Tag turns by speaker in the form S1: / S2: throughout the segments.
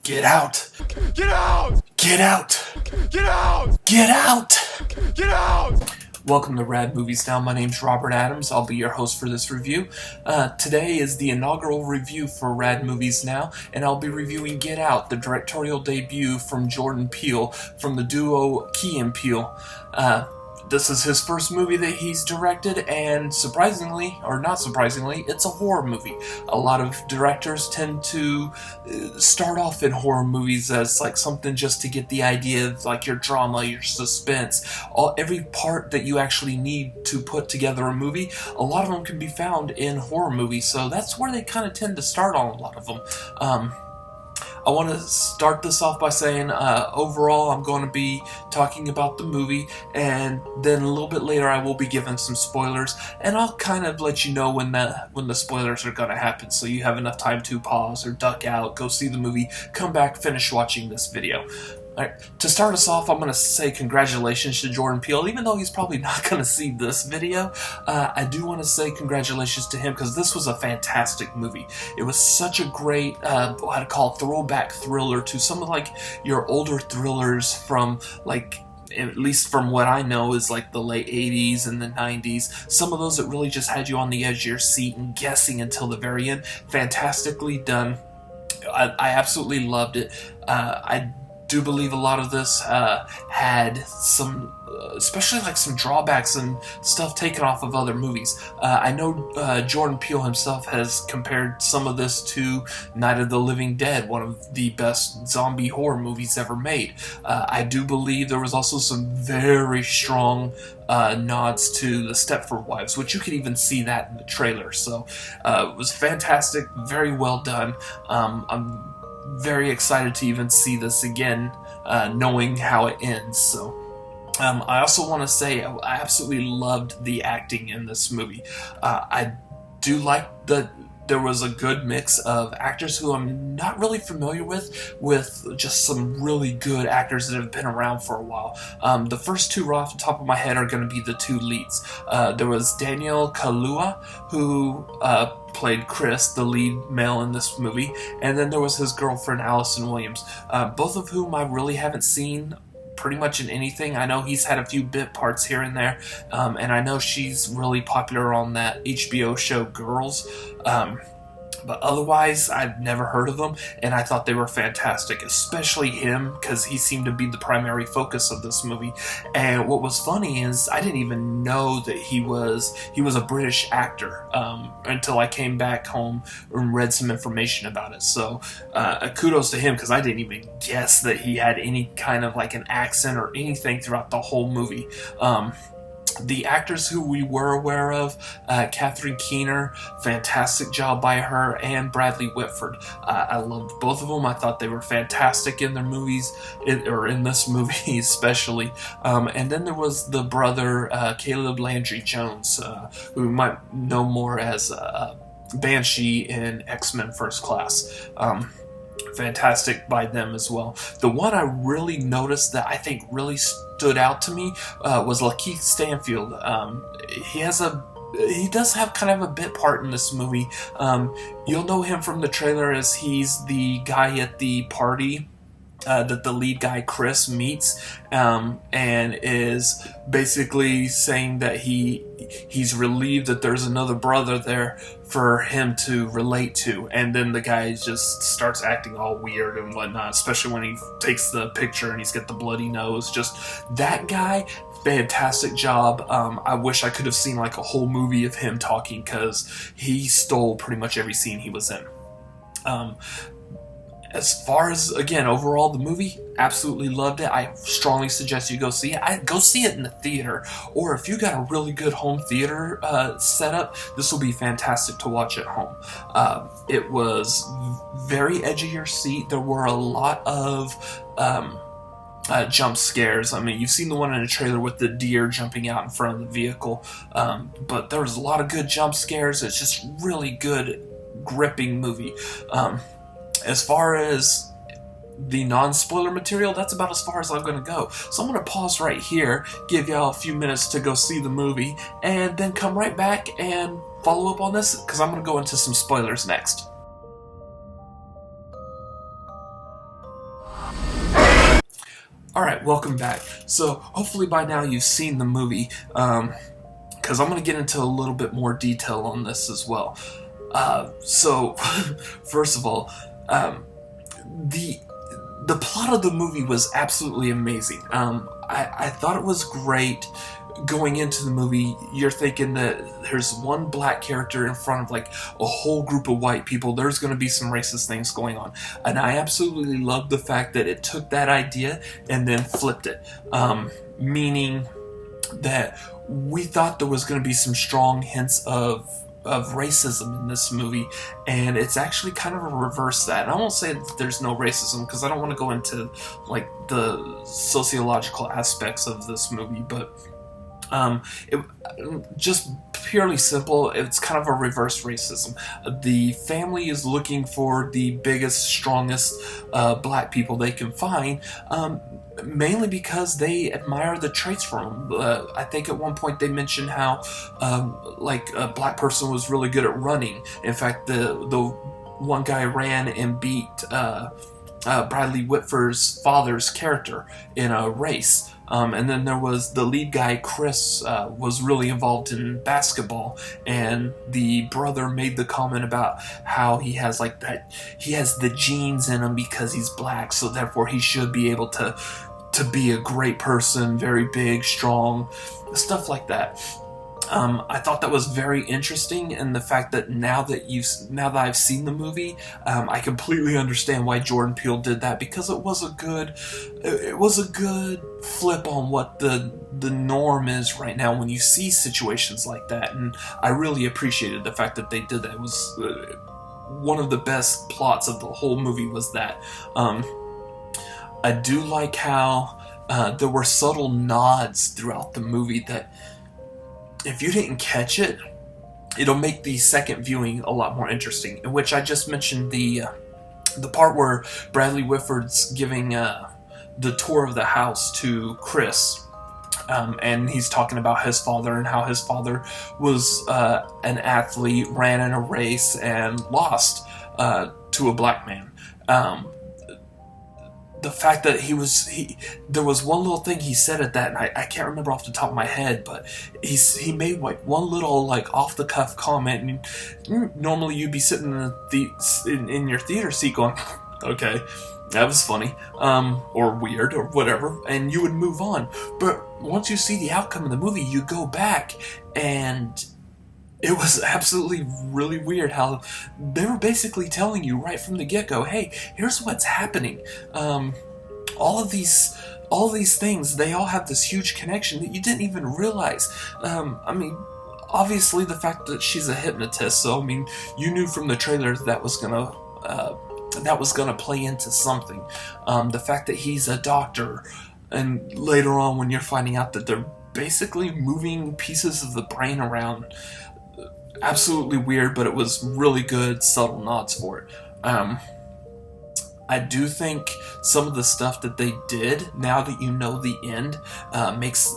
S1: Get out!
S2: Get out!
S1: Get out!
S2: Get out!
S1: Get out!
S2: Get out!
S1: Welcome to Rad Movies Now. My name's Robert Adams. I'll be your host for this review. Today is the inaugural review for Rad Movies Now, and I'll be reviewing Get Out, the directorial debut from Jordan Peele from the duo Key and Peele. This is his first movie that he's directed, and surprisingly, or not surprisingly, it's a horror movie. A lot of directors tend to start off in horror movies as like something just to get the idea of like your drama, your suspense, every part that you actually need to put together a movie. A lot of them can be found in horror movies, so that's where they kind of tend to start on a lot of them. I want to start this off by saying, overall, I'm going to be talking about the movie, and then a little bit later I will be giving some spoilers, and I'll kind of let you know when the spoilers are going to happen, so you have enough time to pause or duck out, go see the movie, come back, finish watching this video. Alright, to start us off, I'm going to say congratulations to Jordan Peele. Even though he's probably not going to see this video, I do want to say congratulations to him because this was a fantastic movie. It was such a great, what I'd call throwback thriller to some of like your older thrillers from like, at least from what I know, is like the late 80s and the 90s. Some of those that really just had you on the edge of your seat and guessing until the very end. Fantastically done. I absolutely loved it. I do believe a lot of this had some, especially like some drawbacks and stuff taken off of other movies. I know Jordan Peele himself has compared some of this to Night of the Living Dead, one of the best zombie horror movies ever made. I do believe there was also some very strong nods to the Stepford Wives, which you could even see that in the trailer. So it was fantastic, very well done. I'm very excited to even see this again, knowing how it ends. So I also want to say I absolutely loved the acting in this movie. I do like that there was a good mix of actors who I'm not really familiar with just some really good actors that have been around for a while. The first two right off the top of my head are going to be the two leads. There was Daniel Kaluuya, who played Chris, the lead male in this movie, and then there was his girlfriend, Allison Williams, both of whom I really haven't seen pretty much in anything. I know he's had a few bit parts here and there, and I know she's really popular on that HBO show Girls, but otherwise I've never heard of them, and I thought they were fantastic, especially him, because he seemed to be the primary focus of this movie. And what was funny is I didn't even know that he was a British actor until I came back home and read some information about it. So kudos to him, because I didn't even guess that he had any kind of like an accent or anything throughout the whole movie. The actors who we were aware of, Catherine Keener, fantastic job by her, and Bradley Whitford. I loved both of them. I thought they were fantastic in their movies, or in this movie especially. And then there was the brother, Caleb Landry Jones, who we might know more as Banshee in X-Men First Class. Fantastic by them as well. The one I really noticed that I think really stood out to me was Lakeith Stanfield. He does have kind of a bit part in this movie. You'll know him from the trailer as he's the guy at the party that the lead guy Chris meets, and is basically saying that he's relieved that there's another brother there for him to relate to, and then the guy just starts acting all weird and whatnot, especially when he takes the picture and he's got the bloody nose. Just that guy, fantastic job. I wish I could have seen like a whole movie of him talking, because he stole pretty much every scene he was in. As far as, again, overall, the movie, absolutely loved it. I strongly suggest you go see it. Go see it in the theater, or if you got a really good home theater setup, this will be fantastic to watch at home. It was very edge of your seat. There were a lot of jump scares. I mean, you've seen the one in the trailer with the deer jumping out in front of the vehicle, but there was a lot of good jump scares. It's just really good, gripping movie. As far as the non-spoiler material, that's about as far as I'm going to go. So I'm going to pause right here, give y'all a few minutes to go see the movie, and then come right back and follow up on this, because I'm going to go into some spoilers next. Alright, welcome back. So, hopefully by now you've seen the movie, because I'm going to get into a little bit more detail on this as well. First of all, the plot of the movie was absolutely amazing. I thought it was great. Going into the movie, you're thinking that there's one black character in front of like a whole group of white people. There's going to be some racist things going on, and I absolutely love the fact that it took that idea and then flipped it, meaning that we thought there was going to be some strong hints of racism in this movie, and it's actually kind of a reverse that. And I won't say that there's no racism because I don't want to go into like the sociological aspects of this movie, but it just purely simple, it's kind of a reverse racism. The family is looking for the biggest, strongest black people they can find, mainly because they admire the traits from them. I think at one point they mentioned how like a black person was really good at running. In fact, the one guy ran and beat Bradley Whitford's father's character in a race. And then there was the lead guy, Chris, was really involved in basketball, and the brother made the comment about how he has like that, he has the genes in him because he's black, so therefore he should be able to be a great person, very big, strong, stuff like that. I thought that was very interesting, and the fact that now that I've seen the movie, I completely understand why Jordan Peele did that, because it was a good flip on what the norm is right now when you see situations like that, and I really appreciated the fact that they did that. It was one of the best plots of the whole movie was that. I do like how there were subtle nods throughout the movie that, if you didn't catch it, it'll make the second viewing a lot more interesting. In which I just mentioned the part where Bradley Whitford's giving the tour of the house to Chris, and he's talking about his father and how his father was an athlete, ran in a race, and lost to a black man. The fact that there was one little thing he said at that, and I can't remember off the top of my head, but he made like one little like off the cuff comment, and normally you'd be sitting in your theater seat going, okay, that was funny, or weird, or whatever, and you would move on. But once you see the outcome of the movie, you go back, and it was absolutely really weird how they were basically telling you right from the get-go, hey, here's what's happening. All of these things, they all have this huge connection that you didn't even realize. I mean, obviously the fact that she's a hypnotist, so I mean, you knew from the trailer that was gonna play into something. The fact that he's a doctor, and later on when you're finding out that they're basically moving pieces of the brain around. Absolutely weird, but it was really good, subtle nods for it. I do think some of the stuff that they did, now that you know the end, makes,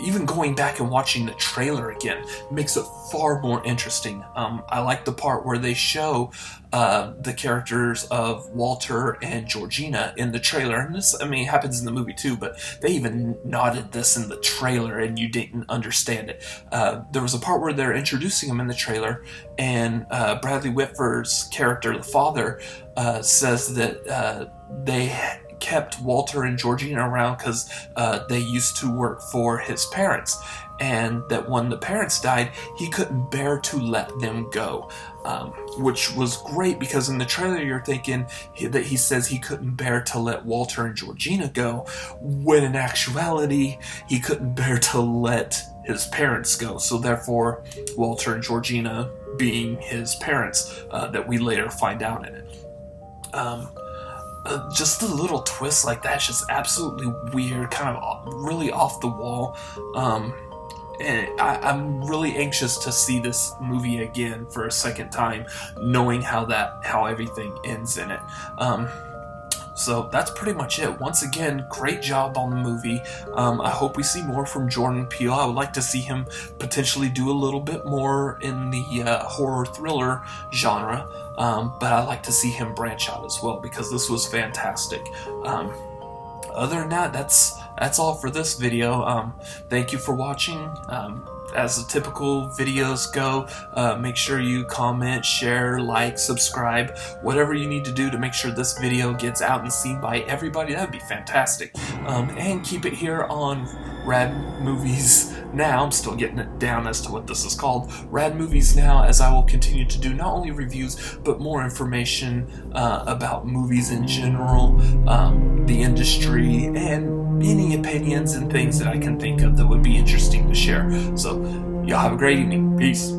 S1: even going back and watching the trailer again, makes it far more interesting. I like the part where they show the characters of Walter and Georgina in the trailer, and this, I mean, it happens in the movie too, but they even nodded this in the trailer and you didn't understand it. There was a part where they're introducing him in the trailer, and Bradley Whitford's character, the father, says that they kept Walter and Georgina around because they used to work for his parents, and that when the parents died, he couldn't bear to let them go, which was great, because in the trailer you're thinking that he says he couldn't bear to let Walter and Georgina go, when in actuality he couldn't bear to let his parents go, so therefore Walter and Georgina being his parents, that we later find out in it. Just a little twist like that's just absolutely weird, kind of really off the wall. And I'm really anxious to see this movie again for a second time, knowing how everything ends in it. So that's pretty much it. Once again, great job on the movie. I hope we see more from Jordan Peele. I would like to see him potentially do a little bit more in the horror thriller genre, but I'd like to see him branch out as well, because this was fantastic. other than that, that's all for this video. Thank you for watching. As the typical videos go, make sure you comment, share, like, subscribe, whatever you need to do to make sure this video gets out and seen by everybody. That would be fantastic. And keep it here on Rad Movies Now. I'm still getting it down as to what this is called. Rad Movies Now, as I will continue to do not only reviews, but more information about movies in general, the industry, and any opinions and things that I can think of that would be interesting to share. So, y'all have a great evening. Peace.